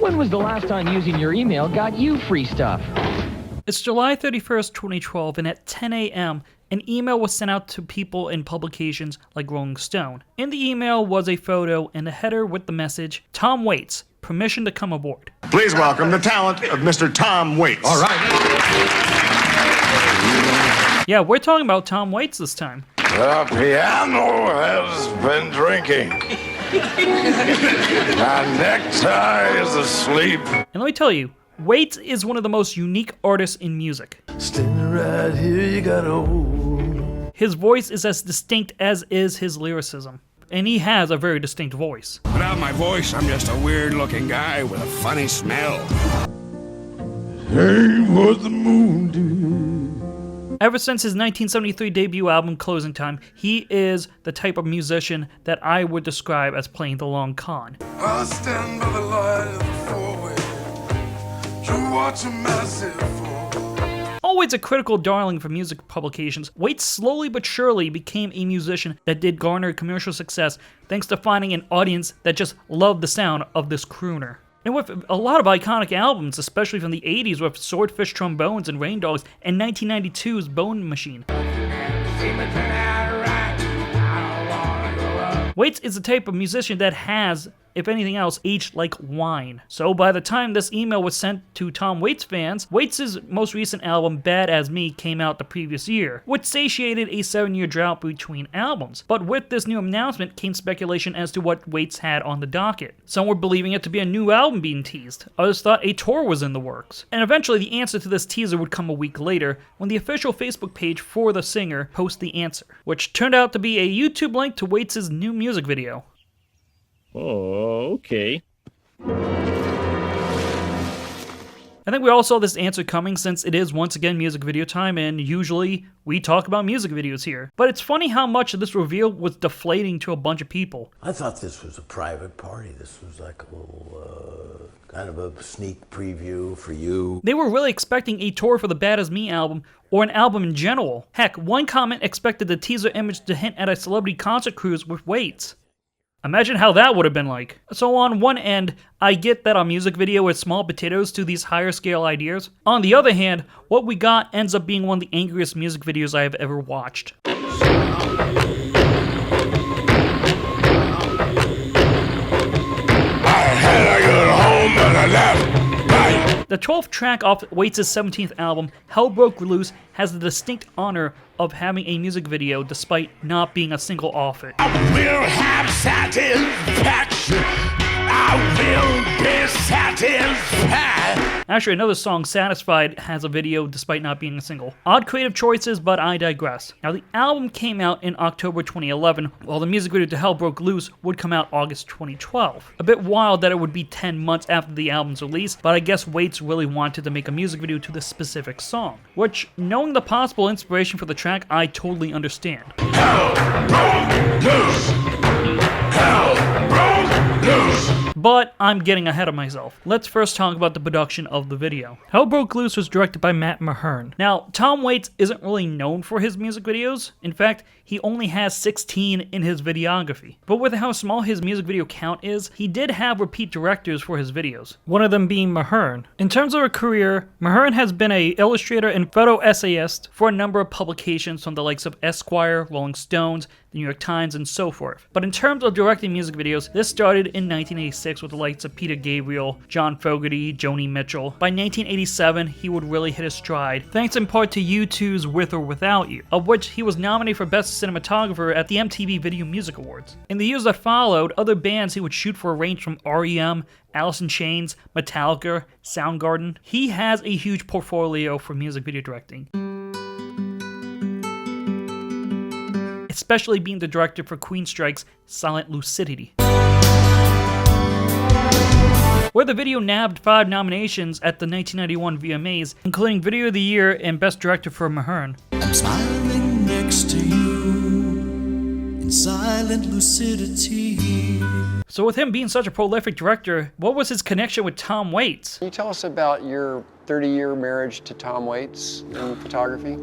When was the last time using your email got you free stuff? It's July 31st, 2012, and at 10 a.m., an email was sent out to people in publications like Rolling Stone. In the email was a photo and a header with the message, "Tom Waits, permission to come aboard." Please welcome the talent of Mr. Tom Waits. All right. Yeah, we're talking about Tom Waits this time. The piano has been drinking. My necktie is asleep. And let me tell you, Waits is one of the most unique artists in music. Standing right here, you got old. His voice is as distinct as is his lyricism, and he has a very distinct voice. Without my voice, I'm just a weird-looking guy with a funny smell. Hey, what the moon did. Ever since his 1973 debut album, Closing Time, he is the type of musician that I would describe as playing the long con. I'll stand by the light of the four-way to watch a massive fall. Always a critical darling for music publications, Waits slowly but surely became a musician that did garner commercial success thanks to finding an audience that just loved the sound of this crooner. And with a lot of iconic albums, especially from the 80s with Swordfish Trombones and Rain Dogs, and 1992's Bone Machine. Waits is the type of musician that has, if anything else, aged like wine. So by the time this email was sent to Tom Waits fans, Waits' most recent album, Bad As Me, came out the previous year, which satiated a 7-year drought between albums. But with this new announcement came speculation as to what Waits had on the docket. Some were believing it to be a new album being teased. Others thought a tour was in the works. And eventually the answer to this teaser would come a week later, when the official Facebook page for the singer posted the answer, which turned out to be a YouTube link to Waits' new music video. Oh, okay. I think we all saw this answer coming since it is once again music video time, and usually we talk about music videos here. But it's funny how much of this reveal was deflating to a bunch of people. I thought this was a private party. This was like a little, kind of a sneak preview for you. They were really expecting a tour for the Bad As Me album, or an album in general. Heck, one comment expected the teaser image to hint at a celebrity concert cruise with Waits. Imagine how that would have been like. So on one end, I get that a music video is small potatoes to these higher scale ideas. On the other hand, what we got ends up being one of the angriest music videos I have ever watched. I had a good home and I left. The 12th track off Waits' 17th album, Hell Broke Luce, has the distinct honor of having a music video despite not being a single off it. I will have satisfaction. I will be satisfied. Actually, another song, Satisfied, has a video despite not being a single. Odd creative choices, but I digress. Now, the album came out in October 2011, while the music video to Hell Broke Luce would come out August 2012. A bit wild that it would be 10 months after the album's release, but I guess Waits really wanted to make a music video to this specific song. Which, knowing the possible inspiration for the track, I totally understand. Hell broke loose. Hell broke loose. But I'm getting ahead of myself. Let's first talk about the production of the video. Hell Broke Luce was directed by Matt Mahurin. Now, Tom Waits isn't really known for his music videos. In fact, he only has 16 in his videography. But with how small his music video count is, he did have repeat directors for his videos, one of them being Mahurin. In terms of a career, Mahurin has been an illustrator and photo essayist for a number of publications from the likes of Esquire, Rolling Stones, the New York Times, and so forth. But in terms of directing music videos, this started in 1986 with the likes of Peter Gabriel, John Fogerty, Joni Mitchell. By 1987, he would really hit his stride, thanks in part to U2's With or Without You, of which he was nominated for Best Cinematographer at the MTV Video Music Awards. In the years that followed, other bands he would shoot for range from R.E.M., Alice in Chains, Metallica, Soundgarden. He has a huge portfolio for music video directing, especially being the director for Queenstrike's Silent Lucidity, where the video nabbed 5 nominations at the 1991 VMAs, including Video of the Year and Best Director for Mahurin. I'm smiling next to you in silent lucidity. So with him being such a prolific director, what was his connection with Tom Waits? Can you tell us about your 30-year marriage to Tom Waits in photography?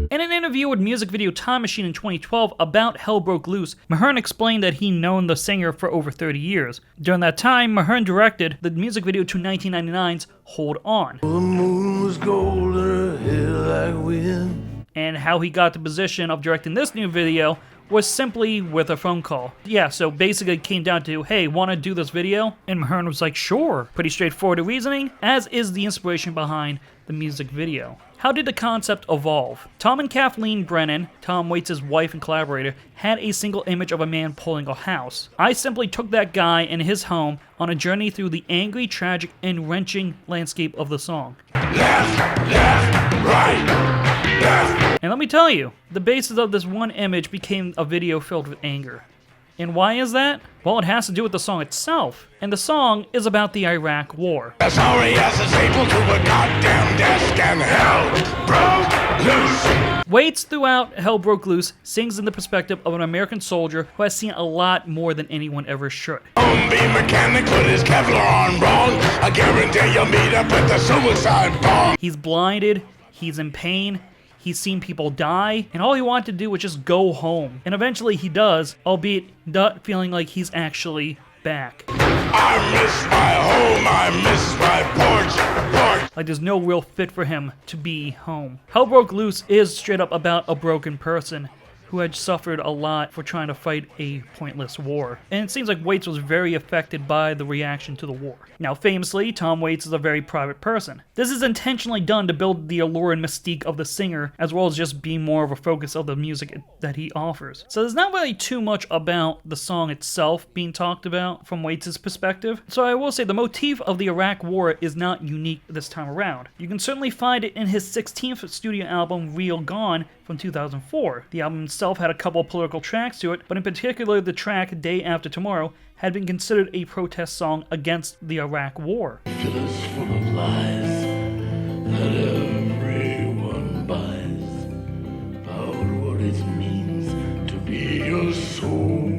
In an interview with Music Video Time Machine in 2012 about Hell Broke Luce, Mahurin explained that he'd known the singer for over 30 years. During that time, Mahurin directed the music video to 1999's Hold On. The moon was gold and her hair like wind. And how he got the position of directing this new video was simply with a phone call. Yeah, so basically it came down to, hey, want to do this video? And Mahurin was like, sure. Pretty straightforward reasoning, as is the inspiration behind the music video. How did the concept evolve? Tom and Kathleen Brennan, Tom Waits' wife and collaborator, had a single image of a man pulling a house. I simply took that guy and his home on a journey through the angry, tragic, and wrenching landscape of the song. Left, right, left. And let me tell you, the basis of this one image became a video filled with anger. And why is that? Well, it has to do with the song itself. And the song is about the Iraq War. As sorry as is able to a goddamn desk and hell broke loose. Waits throughout Hell Broke Luce sings in the perspective of an American soldier who has seen a lot more than anyone ever should. Don't be mechanic with his Kevlar on wrong. I guarantee you'll meet up at the suicide bomb. He's blinded, he's in pain, he's seen people die, and all he wanted to do was just go home. And eventually he does, albeit not feeling like he's actually back. I miss my home, I miss my porch. Like there's no real fit for him to be home. Hell Broke Luce is straight up about a broken person who had suffered a lot for trying to fight a pointless war. And it seems like Waits was very affected by the reaction to the war. Now, famously, Tom Waits is a very private person. This is intentionally done to build the allure and mystique of the singer, as well as just being more of a focus of the music that he offers. So there's not really too much about the song itself being talked about from Waits' perspective. So I will say the motif of the Iraq War is not unique this time around. You can certainly find it in his 16th studio album, Real Gone, from 2004. The album itself had a couple of political tracks to it, but in particular the track Day After Tomorrow had been considered a protest song against the Iraq War. Fill us full of lies that everyone buys about what it means to be a soldier.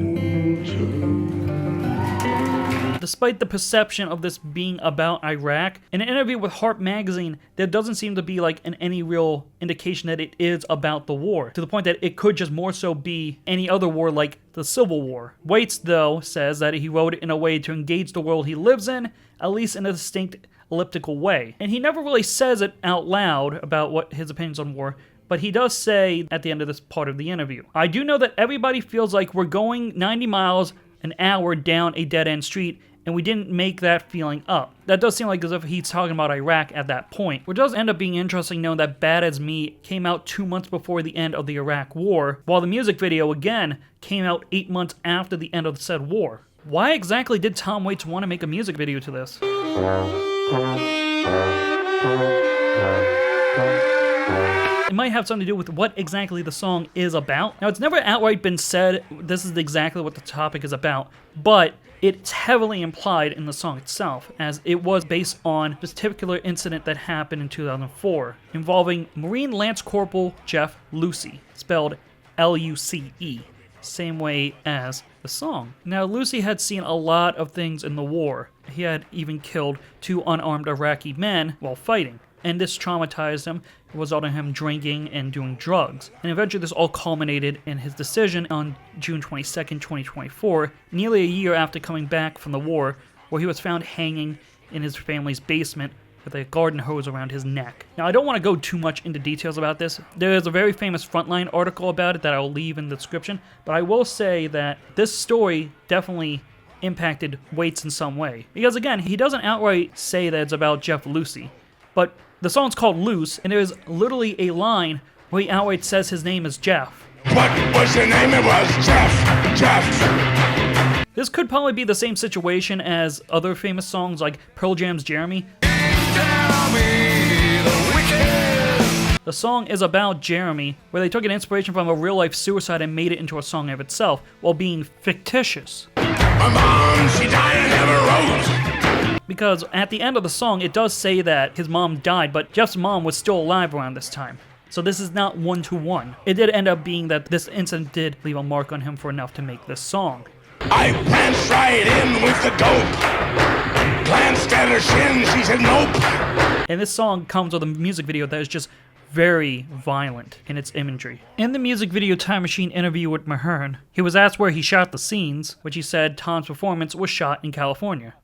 Despite the perception of this being about Iraq, in an interview with Harp Magazine, there doesn't seem to be any real indication that it is about the war, to the point that it could just more so be any other war like the Civil War. Waits, though, says that he wrote it in a way to engage the world he lives in, at least in a distinct elliptical way. And he never really says it out loud about what his opinions on war, but he does say at the end of this part of the interview, I do know that everybody feels like we're going 90 miles an hour down a dead-end street, and we didn't make that feeling up. That does seem like as if he's talking about Iraq at that point, which does end up being interesting knowing that Bad As Me came out 2 months before the end of the Iraq War, while the music video, again, came out 8 months after the end of the said war. Why exactly did Tom Waits want to make a music video to this? It might have something to do with what exactly the song is about. Now, it's never outright been said this is exactly what the topic is about, but it's heavily implied in the song itself, as it was based on this particular incident that happened in 2004, involving Marine Lance Corporal Jeff Lucey, spelled L-U-C-E, same way as the song. Now, Lucey had seen a lot of things in the war. He had even killed 2 unarmed Iraqi men while fighting, and this traumatized him, resulting in him drinking and doing drugs. And eventually this all culminated in his decision on June 22nd, 2024, nearly a year after coming back from the war, where he was found hanging in his family's basement with a garden hose around his neck. Now, I don't want to go too much into details about this. There is a very famous Frontline article about it that I'll leave in the description, but I will say that this story definitely impacted Waits in some way. Because again, he doesn't outright say that it's about Jeff Lucey, but the song's called Luce, and there's literally a line where he outright says his name is Jeff. What was your name? It was Jeff. This could probably be the same situation as other famous songs like Pearl Jam's Jeremy. The song is about Jeremy, where they took an inspiration from a real-life suicide and made it into a song of itself, while being fictitious. My mom, she died and never rose. Because at the end of the song, it does say that his mom died, but Jeff's mom was still alive around this time. So this is not one-to-one. It did end up being that this incident did leave a mark on him for enough to make this song. I pranced right in with the dope. Glanced at her shin, she said nope. And this song comes with a music video that is just very violent in its imagery. In the music video Time Machine interview with Mahurin, he was asked where he shot the scenes, which he said Tom's performance was shot in California.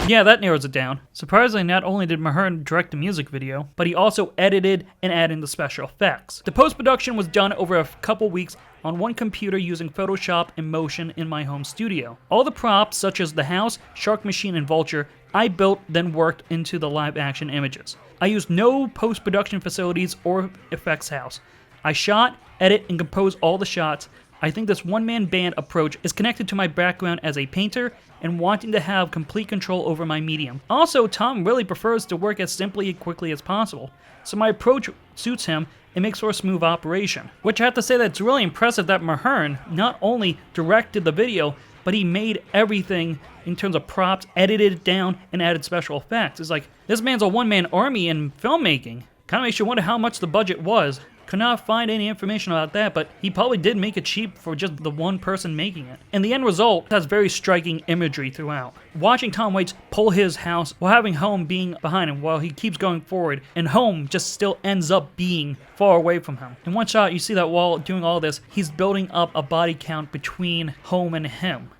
Yeah, that narrows it down. Surprisingly, not only did Mahurin direct the music video, but he also edited and added the special effects. The post-production was done over a couple weeks on one computer using Photoshop and Motion in my home studio. All the props, such as the house, shark machine, and vulture, I built then worked into the live-action images. I used no post-production facilities or effects house. I shot, edit, and composed all the shots. I think this one-man band approach is connected to my background as a painter and wanting to have complete control over my medium. Also, Tom really prefers to work as simply and quickly as possible, so my approach suits him and makes for a smooth operation. Which I have to say that it's really impressive that Mahurin not only directed the video, but he made everything in terms of props, edited it down, and added special effects. It's like, this man's a one-man army in filmmaking. Kind of makes you wonder how much the budget was. Could not find any information about that, but he probably did make it cheap for just the one person making it. And the end result has very striking imagery throughout. Watching Tom Waits pull his house while having home being behind him while he keeps going forward, and home just still ends up being far away from him. In one shot, you see that while doing all this, he's building up a body count between home and him.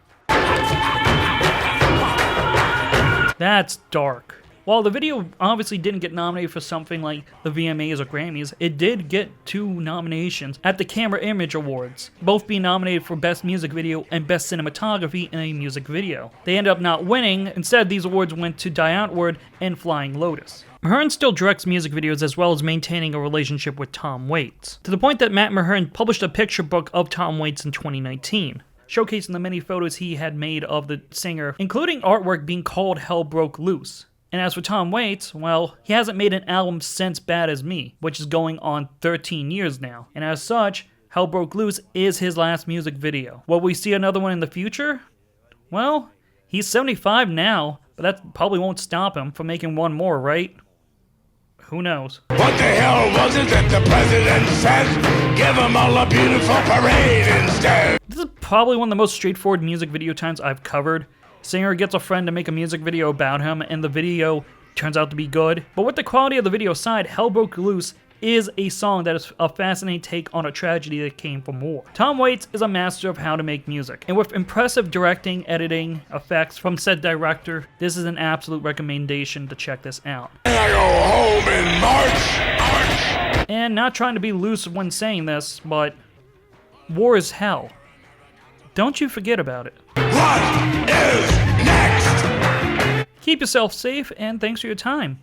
That's dark. While the video obviously didn't get nominated for something like the VMAs or Grammys, it did get 2 nominations at the Camera Image Awards, both being nominated for Best Music Video and Best Cinematography in a Music Video. They ended up not winning. Instead, these awards went to Die Antwoord and Flying Lotus. Mahurin still directs music videos as well as maintaining a relationship with Tom Waits, to the point that Matt Mahurin published a picture book of Tom Waits in 2019. Showcasing the many photos he had made of the singer, including artwork being called Hell Broke Luce. And as for Tom Waits, well, he hasn't made an album since Bad As Me, which is going on 13 years now. And as such, Hell Broke Luce is his last music video. Will we see another one in the future? Well, he's 75 now, but that probably won't stop him from making one more, right? Who knows? What the hell was it that the president said? Give them all a beautiful parade instead. This is probably one of the most straightforward music video times I've covered. Singer gets a friend to make a music video about him, and the video turns out to be good. But with the quality of the video aside, Hell Broke Luce is a song that is a fascinating take on a tragedy that came from war. Tom Waits is a master of how to make music, and with impressive directing, editing, effects from said director, this is an absolute recommendation to check this out. I go home in March. And not trying to be loose when saying this, but war is hell. Don't you forget about it. What is next? Keep yourself safe, and thanks for your time.